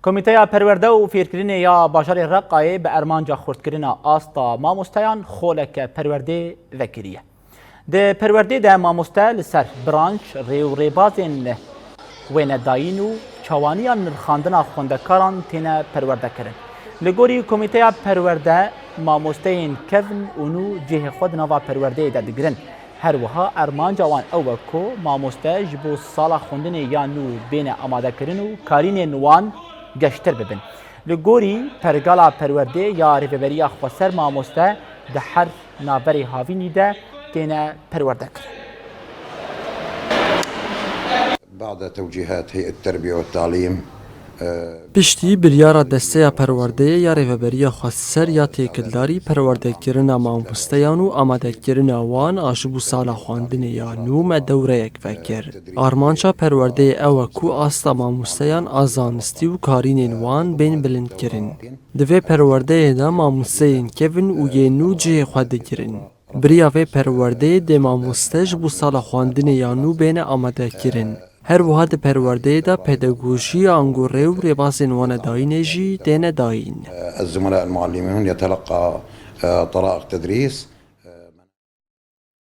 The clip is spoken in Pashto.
کمیته پرورده و فیرکرین یا باجار رقای به ارمانجا خردکرین آستا ماموستایان خولک پرورده وکریه. ده پرورده ده ماموسته لسر برانش ریو ریبازین وینداین و چوانیان نرخاندن خوندکاران تینه پرورده کرن. لگوری کمیته پرورده ماموستین کفن اونو جه خود نوا پرورده ده دگرن. هر وها ارمان جوان او کو ماموسته جبو سالا خوندن یا نو بین آماده کرن و کارین نوان گشتر ببن. لگوری پرگالا پرورده یا ریوبریا خواسر ماموسته ده هر نابری هاوینی ده تینه پرورده کرن. بعد توجيهات هيئة التربية والتعليم پشتی بریارا دسته پرورده یا ریوبریا خواستسر یا تیکلداری پرورده کرنا ماموستیان و آماده کرنا وان آشبو سالا خواندن یا نوم دوره یک فکر. آرمانچا پرورده او کو آستا ماموستیان آزانستی و کارین وان بین بلند کرن. دوی پرورده دا ماموستیان کفن و یه نو جه خود کرن. بریاوه پرورده ده ماموستش بو سالا خواندن یا نو بین آماده کرن. هر وحد پرورده دا پداگوژی انگوره و رباس وان داین جی دین داین. الزملاء المعلمون يتلقى طرائق تدريس